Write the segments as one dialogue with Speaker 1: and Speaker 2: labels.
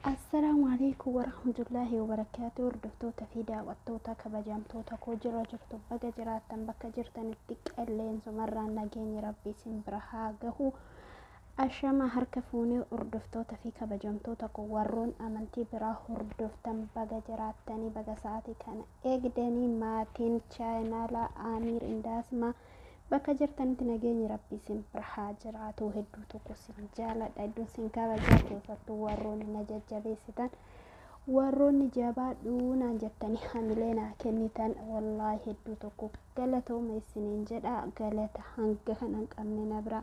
Speaker 1: السلام عليكم ورحمة الله وبركاته. وردفتوتا في دعوتوتا كبجامتوتا كوجرا جرتو بقى جراتن بقى جرتن التك اللين زمرة نجيني ربي سنبرها جهو أشما هركفوني وردفتوتا في كبجامتوتا كورون أمنتي برا وردفتن بقى جراتني بقى ساعتي كان إجدني ماتين شاينالا آمير إنداسما بكا جرتن تنجيني ربي سنبرها جراتو هدو توكو سنجالة دايدو سنكابا جاتي فتو وروني نججبي ستان وروني جابادو نانجتني حاملينا كنيتان والله هدو توكو قلتو ميسنين جدا قلت هنگهن أمننا برا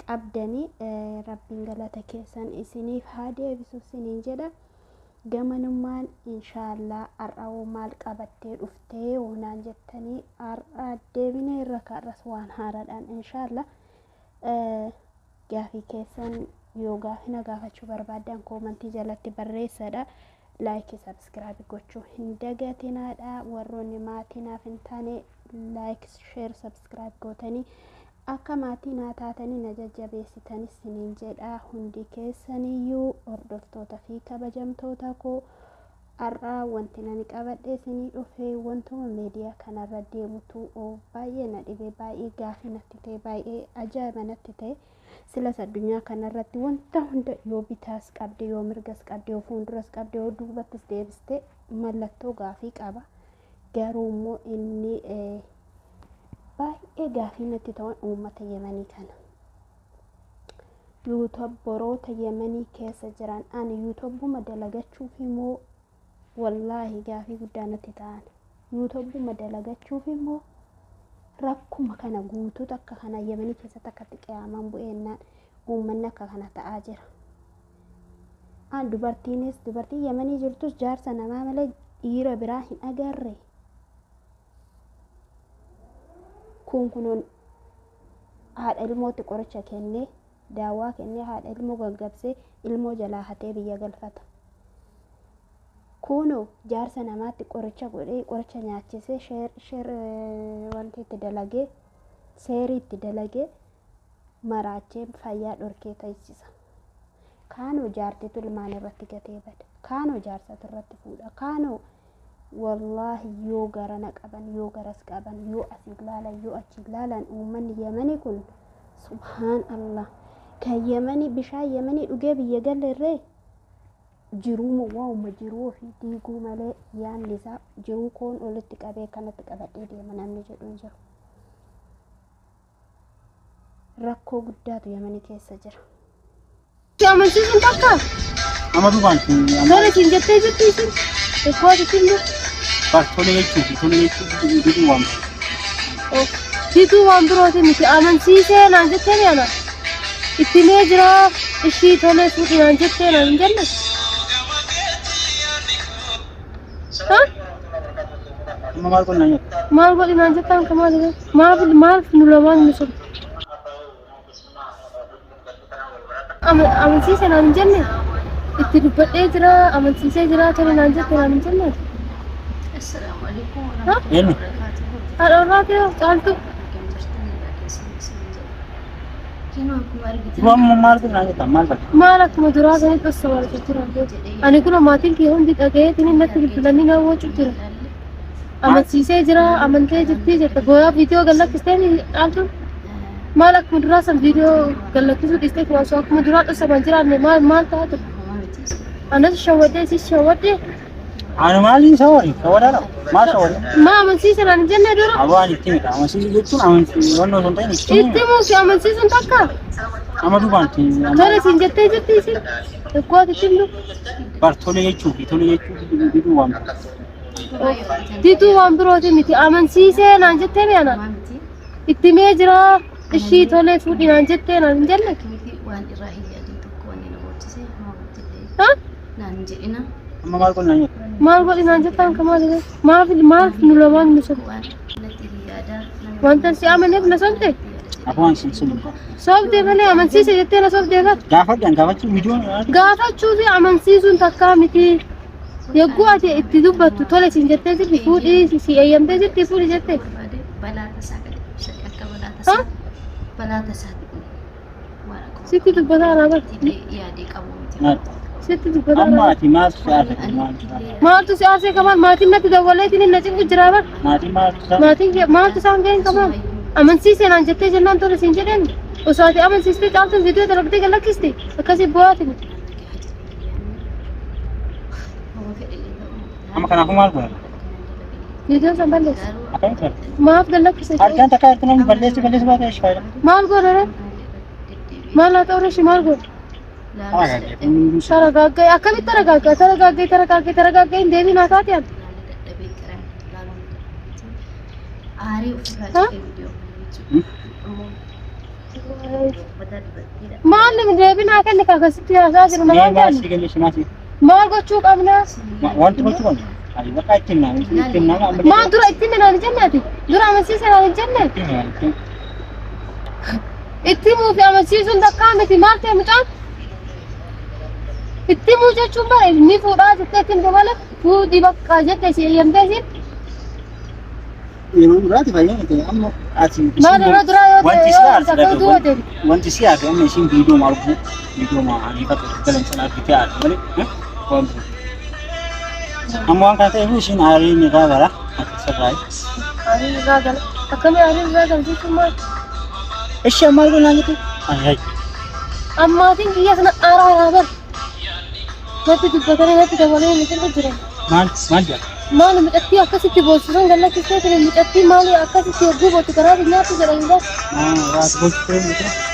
Speaker 1: قبدني ربي قلت كيسان إسنيف هادي بسو سنين جدا gamanumaan inshallah ar'awu maal qabattee dhuftee wonaan jettanii ar'a deebinee irra kaarras waan haaraadhaan inshallah gaafii keessan yoo gaafina gaafachuu barbaadan koomentii jalatti barreessadha. like subscribe gochuu hin dagatinaadha. warroonni maatiinaaf hin taane like share subscribe gootanii akka maatiin taatanii na jajjabeessitanii siniin jedha. hundi keessaniyyuu hordoftoota fi kabajamtoota koo ar'a wanti nani qabadhee sinii dhufee wantuma miidiyaa kanarra deemutu baay'ee na dhibee baay'ee gaafii natti ta'e baay'ee ajaa'iba natti ta'e. silas addunyaa kanarratti wanta hunda yoo bitaas qabde yoo mirgas qabde yoo fuulduras qabde yoo duubattis deebiste mallattoo gaafii qaba. garuu immoo inni baay'ee gaafii natti ta'an uummata Yemanii kana. yuutuubaroota Yemanii keessa jiran ani yuutuubuma dalagachuuf immoo wallaahi gaafii guddaa natti ta'an. yuutuubuma dalagachuuf immoo rakkuma kana guutuu akka kana Yemanii keessatti akkatti qiyaamaan bu'eennaan uummanni akka kana ta'aa jira. dubartii Yemanii jirtus jaarsa namaa malee dhiira biraa hin agarre. kunuun haadha ilmootti qoricha kennee daawaa kennee haadha ilmoo gaggabsee ilmoo jalaa hatee biyya galfata. kuno jaarsa namaatti qoricha godhee qoricha nyaachisee sheer wanti itti dalagee seerii itti dalagee maraachee fayyaa dhorkee taasisa. kaanoo jaartitu ilmaan irratti gatee bada. kaanoo jaarsatu irratti fuudha. kaanoo wallahi yoo garana qaban yoo garas qaban yoo asii ilaalan yoo achi ilaalan uummanni Yemanii kun subhaan Allah kan Yemanii bishaan Yemanii dhugee biyya galleerree jiruu waa'uma jiruu fi diiguu malee yaanni isaa jiruu koon olitti qabee kanatti qabadhee deema namni jedhu hin jiru. rakkoo guddaatu Yemanii keessa jira.
Speaker 2: amansiisuun takka
Speaker 3: amatu bantu
Speaker 2: gara siin jettee jirti isin ekkooti
Speaker 3: tole jechuun didu waan
Speaker 2: didu waan birooti miti amansiisee naan jettee yana ittilee jira ishii tolee fuudhi naan jettee naan hin jenne
Speaker 3: maal
Speaker 2: godhi naan jettaan kamaali maal nu lamaan nu sun amansiisee naan hin jenne itti dubbadhee jira amansiisee jira tolee naan jettee naan hin jenne.
Speaker 4: السلام عليكم ورحمة الله
Speaker 3: يعني
Speaker 4: وبركاته.
Speaker 2: أنا راضية قالت مالك مدراسة هيك بس ولا ترى أنا كنا ما تلقي هون دقيقة تنين نكتب فلانين هو ترى أما سيسي جرا أما تيجي جت بويا فيديو قال لك استني قالت مالك مدراسة فيديو قال لك تسوي استيك واسوق مدراسة سبعة جرا ما تهاتر أنا شودي
Speaker 3: أنا مالي سوالي لا ما سوالي
Speaker 2: ما أمسيسن أنا جنة دورة
Speaker 3: أبغى نتيمة أمسيس جتون أمسيس وانا سنتين
Speaker 2: إتمو في أمسيسن تكا
Speaker 3: أمدو بانتي
Speaker 2: ترى سنجتة سين القوات تلو
Speaker 3: تولي يجوا ديدو وان
Speaker 2: ديدو وان بروتي متي أمسيسن أنا جتة بيانا إتمي جرا إشي تولي فودي أنا جتة أنا جنة
Speaker 4: وان إرهية دي تكوني نبوتسي ما قلت
Speaker 2: ها
Speaker 4: نانجئنا
Speaker 3: أما مال كنا نيجي
Speaker 2: ما قولي نانجتان كمالي ما في نلوان نسوي وانت سي أمن ابن سنتي
Speaker 3: أبغى سلسلة
Speaker 2: صوب مالي أمسيسة جتة صوب ديفا
Speaker 3: قافت فيديو
Speaker 2: قافت شوفي أمسيسون تكامتي يقواتي اتدوبت تولي سنجتة زي فودي سي أيام دي زي فودي جتة
Speaker 4: بلا تساعد ها بلا تساعد
Speaker 2: سيتي تبغى أنا بس
Speaker 4: يا ديك أبو
Speaker 2: ست دبنا
Speaker 3: أماتي ما سافر
Speaker 2: ما تسأسي كمان ما تينا تدولت إن نجيب جرابة ما تيجي ما تسام جين كمان أمن سيسي أنا جتة جنان توري سينجرين وساعتي أمن سيستي تعرفين فيديو تركتي قال لك كستي كاسي بواتني
Speaker 3: أما كان أقوم أقول
Speaker 2: فيديو سامبلس
Speaker 3: أكيد
Speaker 2: ما أفضل لك كستي
Speaker 3: أرجع تكاد تنام بلش بعد إيش فايدة
Speaker 2: ما أقول ما لا تورش ما أقول ترى قاقي أكمل ترى قاقي إن ديني ناساتيان ما عندي مدربين أكن كاكستي أساسا ما
Speaker 3: ما
Speaker 2: عندي
Speaker 3: سيجي ليش ما سيجي
Speaker 2: ما أقول شوك أمنا
Speaker 3: وانت بتقول أيوة كايتنا
Speaker 2: ما درا إتني أنا الجنة درا مسيس أنا الجنة إتمو في مسيس دكامتي ما تمتان إتمو جت شو إني فورا جت كمالك فو دي بقى جت شيء يمتازين
Speaker 3: يوم راتي فايدة أما أتي
Speaker 2: ما درا
Speaker 3: وانت سيار أما يشين فيديو معروف فيديو مع أنا كتكلم سنة بتاعي مالي أما أنا كنت أقول شيء عارين نقابله أتسرعي
Speaker 2: عارين راجل أكمل عارين راجل جت ما
Speaker 3: إيش ما يقول لك أي
Speaker 2: أما تين كيا سنا أراه هذا ما تدبرني ما تدبرني مثل كجرا
Speaker 3: ما جاء
Speaker 2: ما نمتأتي أكاسي تبوسون قال لك كيسة نمتأتي مالي أكاسي تيجي بوتكرا بينا تجرا إذا
Speaker 3: رات بوش كريم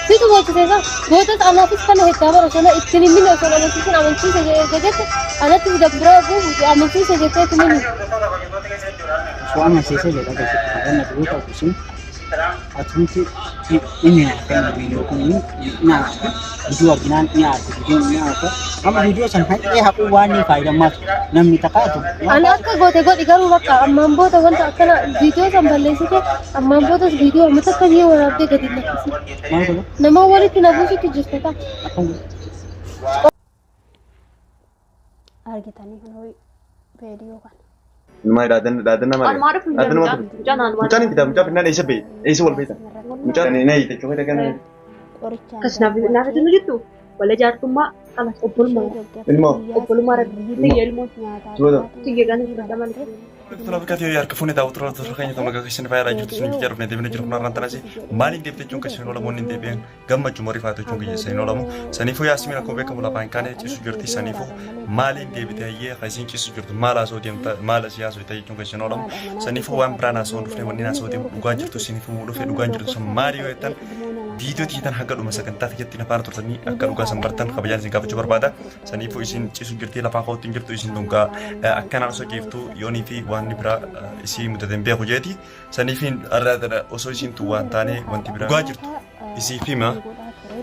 Speaker 2: في تو بوتكرا بوتت أنا في سنة هتابع رسالة إتني من أصلا أنا في سنة أمشي سجى أنا تدبرا بو أمشي سجى تمني
Speaker 3: شو أنا سيسي لك أنا تقول أقسم أتمنى ini akan video ini nah video kinan ni ada video ni apa kamu video sampai aku wani faida mas nam mitaka tu
Speaker 2: أنا أكا قوتي قالوا بقى أما بوتا وانت أكنا فيديو سنبالي سيكي أما بوتا فيديو متكني ورابدي قد نكسي
Speaker 3: ما هو
Speaker 2: نما ولي نبوسي تجستا
Speaker 1: argitanii kan ho'i viidiyoo kana.
Speaker 5: ما دادنا ما
Speaker 6: أنا ما أعرف
Speaker 5: مجان كده مجان بنا ليش بي إيش هو البيت مجان ناي تشوفه ده كان
Speaker 6: كش نافذ نجتو ولا جاركم ما خلاص أقول ما رد تيجي كان يستخدم
Speaker 7: Kalau berkat yo yarkafune da utro utro kayaknya to maga kishin fayra jutu sun kijar ne devine jurna rantana si malin devte chung kashin ola monin deben gamma chumori fatu chung ye sai nola mo sanifo yasmina ko beka mula pankane ci sujurti sanifo malin devte ye khasin ci sujurti mala so dem ta mala siya so tay chung kashin ola mo sanifo wan prana so dufne wonina so dem duga jirtu sanifo mo dufe duga jirtu so mario etan video titan haga duma sakan ta fiyetti na par turtani akka duga sambartan khabajan sin kafu barbada sanifo isin ci sujurti la pa ko tinjurtu isin dunga akkana so giftu yoni fi wanni bira isi mutaden be khujeti sanifin arada oso isin tu wantane wanti bira gajirtu isi fima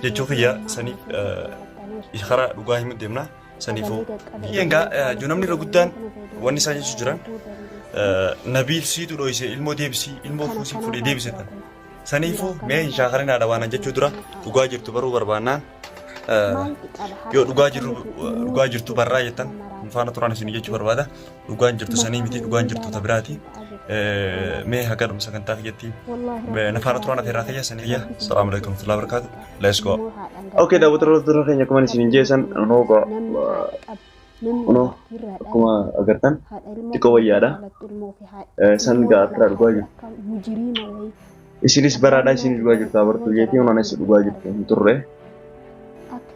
Speaker 7: je chokhya sanif ikhara duga himu demna sanifo yenga junamni raguddan wani sa jiran nabil situ do ise ilmo debsi ilmo fusi fudi debsetan sanifo me shakharina da wana je chudura duga jirtu baru barbana yo duga jirtu barra yetan fana turana sini jechu barbada dugaan jirtu sanii miti dugaan jirtu tabirati me hagar misalkan tafiyetti nafana turana feraqiyya saniya assalamu alaikum warahmatullahi wabarakatuh let's go
Speaker 5: oke da utro kayaknya kemana sini jesan uno kuma agartan tiko wayada san ga atrar goya isilis barada sini duga jirtu abartu yeti uno nasi duga jirtu turre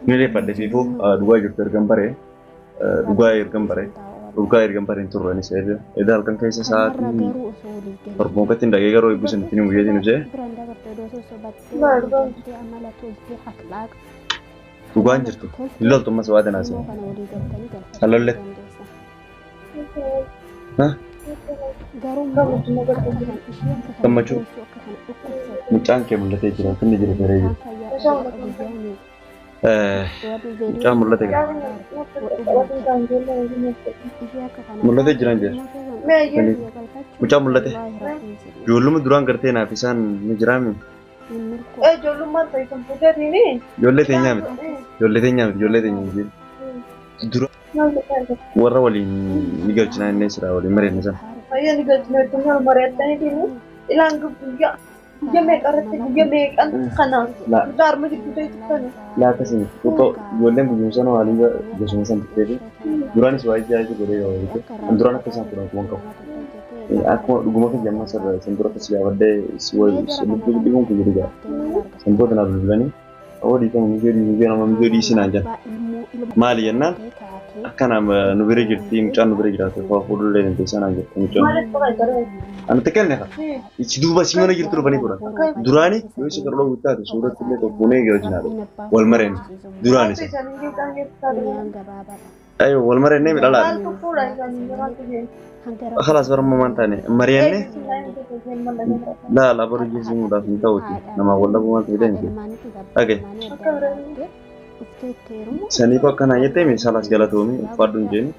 Speaker 5: nile pada vivo duga jirtu gambare duga air gambar itu rani saya eda alkan kaisa saat ini permukaan tindak garo ibu sendiri mungkin ini je duga anjir tuh lol tuh masuk ada nasi halal let hah temacu muncang mulut aja kan jadi beres muncang mulut aja mulut aja jangan muncang mulut aja julum durang kerja nafisan menjerami
Speaker 6: julum mah dari komputer ini
Speaker 5: jolle tehnya durang warna wali nigal cina ini serah wali meren nisam
Speaker 6: ayah nigal cina itu ngal meren tadi ini ilang juga Guyyaa qarratti guyyaa meeqan kana gaaruma jidduu kana.
Speaker 5: Laakasiin tokko ijoolleen guyyuma sana waliin gosuma san tuffeeti. Duraanis waa ijaaji godhee yoo ta'u an duraan akka isaan fuudhan kuman qabu. Akkuma dhuguma kan jammaa sarara san dura kasi yaabadde lubbuu dhibuun kun jiru ga'a. Sanboota naa bilbilanii awwa dhiifama mijoo nama mijoo dhiisinaan jedha. Maali jennaan akkana nu bira jirti mucaan nu bira jiraatu fa'aa fuudhullee dandeessaa sanaan jettu mucaan. Ani tekkenne ka ichi duuba si mana jirtu dhufanii fuudhan. Duraani yoo isa qarloo guuttaate suuratti illee tokkoonee gara jinaadha. Wal mareen duraanis. Ayo wal mareen midhaadha. خلاص برمو مانتاني مرياني لا لا برجع زمو ده في توتي نما ولا بو ما تبين اوكي سني كو كان يتمي خلاص غلطومي فادون جين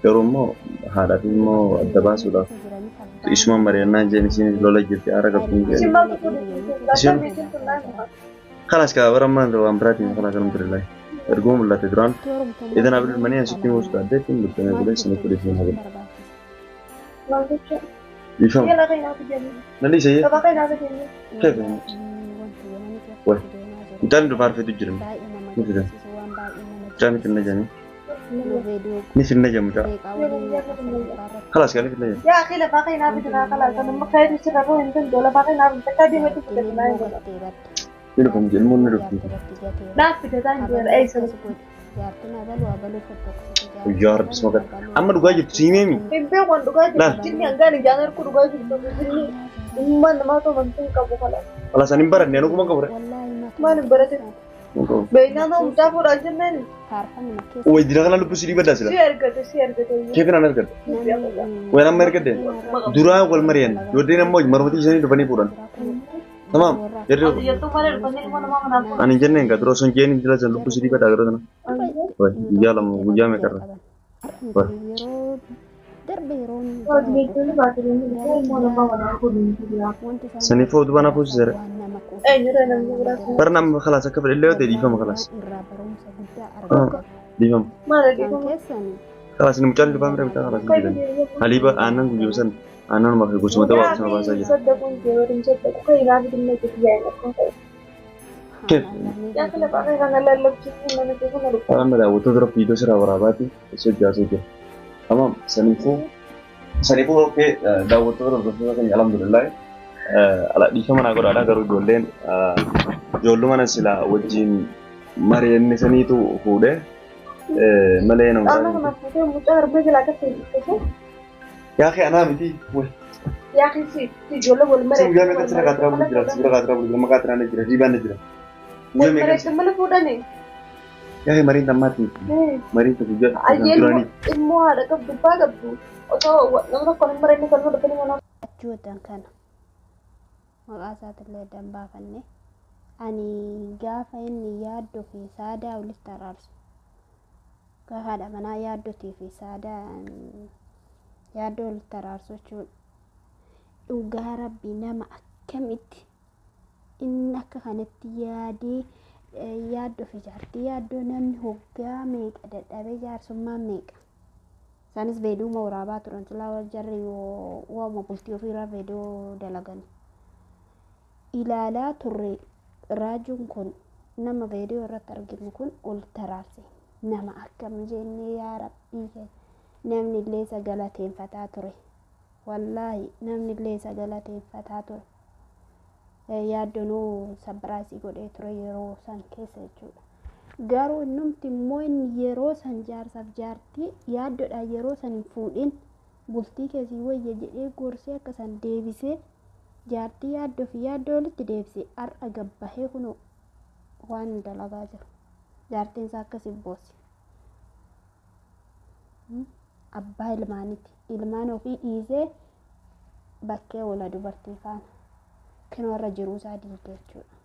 Speaker 5: غرومو هذا فيمو دباس ولا اسمه مريانا جين سين لولا جيتي ارا كفين خلاص كا برمان دو امبراتي خلاص كلام ترلاي ارجوم لا تدران اذا قبل المنيه ستين وسط عدتين بتنا بلا سنه كل شيء هذا يفهم نلي سي كيف وي انت اللي بعرف تجرم مثلا جاني في النجم نفي النجم خلاص قال في النجم
Speaker 6: يا اخي لا باقي نابتنا خلاص انا ما خايف يصير اروح انت ولا باقي نابتنا كادي ما تفتكر
Speaker 5: يلفهم جلمون نلفهم
Speaker 6: لا في تاني ولا اي سنه
Speaker 5: يا رب اسمك اما دغاجي تسيميمي
Speaker 6: بيبي وان دغاجي جيني انغاني جانر كو دغاجي جيني من ما تو بنتين كابو
Speaker 5: خلاص انا مبرد نانو كما كبر
Speaker 6: ما نبرد بيننا متافور اجنن
Speaker 5: ويدنا كلا لبس دي بدا سلا
Speaker 6: شير كده
Speaker 5: كيف انا نركد وين انا مركد درا ولا مريان يودينا موج مرمتي جاني دبني بوران تمام أنا جنين كاترو سنجين جلسة لبوس دي كده أقرأنا وين جالم وجامع كرر وين سنيفو دبنا فوز زر برنامج خلاص أكبر اللي هو ديفهم خلاص ديفهم خلاص نمشي ديفهم ربنا خلاص جدا هليبا أنا نقول أنا ما في قسمة تبع سما بس أجي كيف أنا لا وتضرب فيديو سرا وراباتي يصير جاسو كده تمام سنيفو أوكي دا وتضرب فيديو كان الحمد لله على دي كمان أقول ada garu jollen jollu mana sila wajin marian nisani tu hude malena
Speaker 6: أنا ما في متأخر بيجي لك
Speaker 5: يا أخي أنا بدي
Speaker 6: يا أخي سي جولا ولا مرة
Speaker 5: سيم جامعة كتير كاترا بقول سيرة كاترا بقول ما كاترا نجرا ريبان نجرا
Speaker 6: مرة كمل فوداني
Speaker 5: يا أخي مرين تماتي مرين تفجع
Speaker 6: أجل إنه هذا كم دبا كبو أو نمر كون مرة إنه كانوا دكاني وانا
Speaker 1: جودا كان مقاسات اللي دمبا فني أني جافا إني يادو في سادة ولسترارس كهذا منا يادو في سادة yaadoo taraarsoo dhugaa rabbi nama akkamitti inni akka kanatti yaadee yaadoo fi jaartii yaadoo namni hoggaa meeqa dadhabee jaarsummaan meeqa isaanis veeduuma waraabaa turan silaa jarri waama bultii ofiirraa veeduu dalagan ilaalaa turre raajuun kun nama veeduu irratti arginu kun ol taraarse nama akkam jennee yaa rabbii namni illee sagalateeffataa ture wallaahi namni illee sagalateeffataa ture yaaddoonuu sabbiraasii godhee ture yeroo san keessa jechuudha garuu innumti immoo inni yeroo san jaarsaaf jaartii yaaddoodha yeroo san hin fuudhin bultii keessii wayya jedhee gorsee akka san deebisee jaartii yaaddoo fi yaaddoo walitti deebisee har'a gabbahee kunoo waan dalagaa jiru jaartiin isaa akkasii boossi. Abbaa ilmaanitti ilmaan ofii dhiisee bakkee wala dubartii faana kan warra jiruu isaa diigee jechuudha.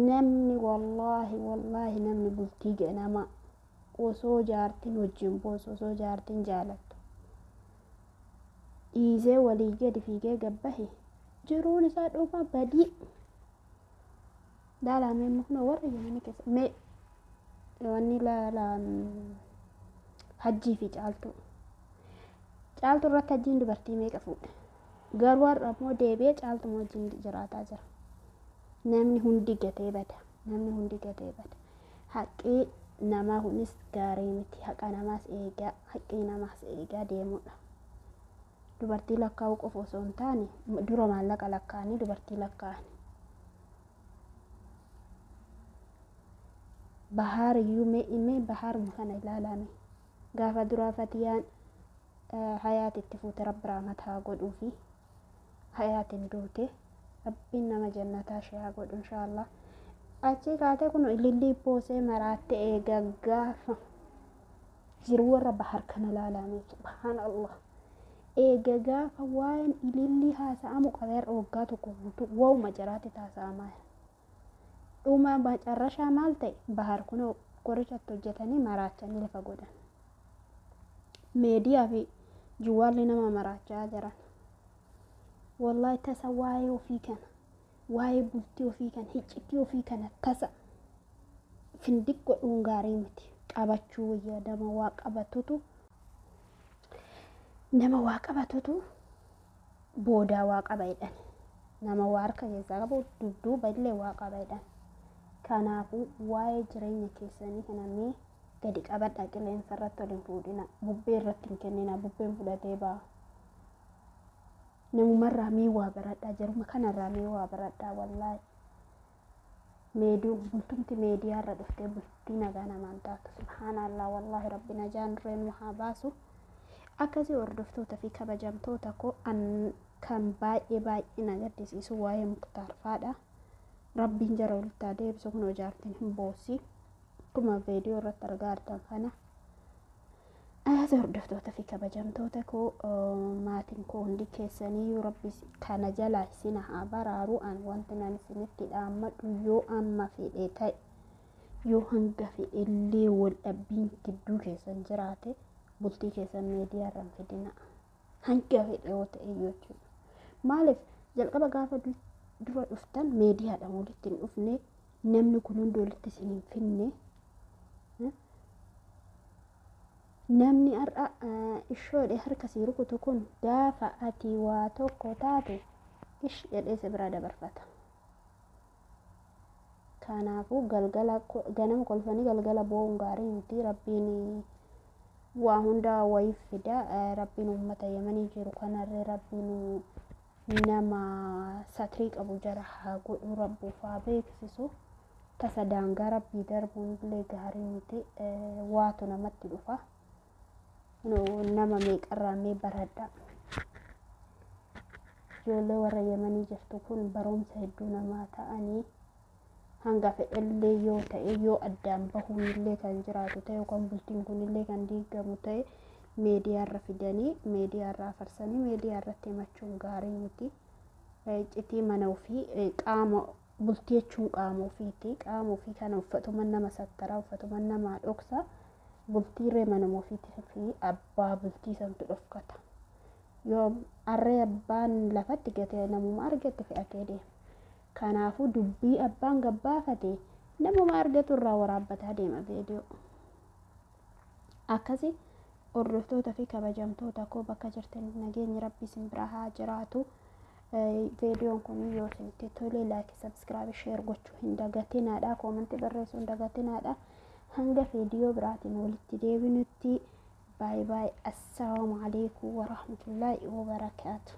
Speaker 1: Namni wallaahi namni bultii ganama osoo jaartiin wajjin boosu osoo jaartiin jaalattu dhiisee walii gadi fiigee gabbahe jiruun isaa dhufa badii. Daalamee mukna warra yemanii keessa mee wanni laalaan hajjii fi caaltuu irratti hajjiin dubartii meeqa fuudhe garuu har'a immoo deebi'ee caaltuma wajjin jiraataa jira. Namni hundi gatee bada. Namni hundi gatee bada. Haqqii namaa kunis gaarii miti. Haqa namaas eegaa, haqqii namaas eegaa deemudha. Dubartii lakkaa'uu qofa osoo hin taane dura maallaqa lakkaa'anii dubartii lakkaa'ani. Bahaar iyyuu mee bahaaruma kana ilaalame. Gaafa duraa Fatiyaan hayaati itti fuute Rabbi rahmataa godhuu fi hayaatiin duute Rabbiin nama jannataa ishee haa godhu inshaallah. Achi kaatee kun ilillii boosee maraattee eega gaafa jiru warra bahar kana ilaalame subhaanallah. Eega gaafa waa'een ilillii haasa'amu qabeerra waggaa tokko guutuu waa'uma jiraate taasa'amaa. Dhuma macarrashaa maal ta'e bahar kun qorichatti hojjetanii maraachanii lafa godhan. Meediyaa fi juwaalli nama maraachaa jiran. Wallahi tasa waa'ee ofii kana, waa'ee bultii ofii kana, hiccitii ofii kana tasa findiq godhuun gaarii miti. Qabachuu wayyaa nama waa qabatutu boodaa waa qaba jedhan. Nama waa harka keessaa qabu dudduuba illee waa qaba jedhan. Kanaafuu waa'ee jireenya keessanii kanamee gadi qabadhaa qilleensa irratti waliin fuudhina. Bubbee irratti hin kennina. Bubbeen fudhatee ba'a. Namumarraa mee waa baradhaa jaruma kanarraa mee waa baradhaa wallaahi. Bultumti meediyaarra dhuftee bultii nagaa namaan taatu. Subhaanallah wallaahi rabbi najaan dureen nu haa baasu. Akkasii hordoftoota fi kabajamtoota koo kan baay'ee na gaddisiisu waa'ee Muktaar Faadha. Rabbiin jara walitti deebisu kun jaartiin hin boossi. Akkuma viidiyoo irratti argaa jirtan kana. Akkasii hordoftoota fi kabajamtoota koo maatiin koo hundi keessanii Rabbi kana jalaa isin haa baraaru. An wanti nan isinitti dhaammadhu yoo amma fedhe ta'e yoo hanga fedhe illee wal dhabbiin gidduu keessan jiraate bultii keessan meediyaarra hin fidina. Hanga fedhe yoo ta'e jechuudha. Maaliif jalqaba gaafa dura dhuftan meediyaadhaan walitti hin dhufne namni kun hundi walitti isin hin finne. Namni har'a ishoodhe harka sii rukutu kun gaafa ati waa tokko taate ish jedhee si bira dabarfata. Kanaafuu ganama kolfanii galgala boo'uun gaarii miti. Rabbiin waa hunda wayiif fida. Rabbiin uummata Yemanii jiru kanarree rabbiin nama satrii qabu jara haa godhu. Rabbuuf haa beeksisu. Tasa daangaa rabbii darbuun illee gaarii miti. Waatu namatti dhufa. Nama meeqarraa mee baradha. Ijoollee warra Yemanii jirtu kun barumsa hedduu namaa ta'anii hanga fedhallee yoo ta'e yoo addaan bahuun illee kan jiraatu ta'e yookaan bultiin kun illee kan diigamu ta'e meediyaarra fidanii meediyaarraa farsanii meediyaarratti himachuun gaarii miti. Iccitii mana ofii qaama bultii jechuun qaama ofiiti. Qaama ofii kana uffatuma nama sattaraa uffatuma nama dhoksa. Bultiirree mana ofiitii fi abbaa bultii santu dhofkata. Yoo arree abbaan lafatti gatee namuma argate fe'atee deema. Kanaafuu dubbii abbaan gabbaafate namuma argatu irraa waraabbataa deema viidiyoo. Akkasii hordoftoota fi kabajamtoota koo bakka jirtan nageenyi rabbii isin bira haa jiraatu. Viidiyoon kun yoo isinitti tole laayik, sabskiraayib, sheer gochuu hin dagatinaadha. Koomentii barreessuu hin dagatinaadha. Hanga viidiyoo biraatiin walitti deebinutti baay baay. Assalaamu alaikum wa rahmatullahi wa barakaatuh.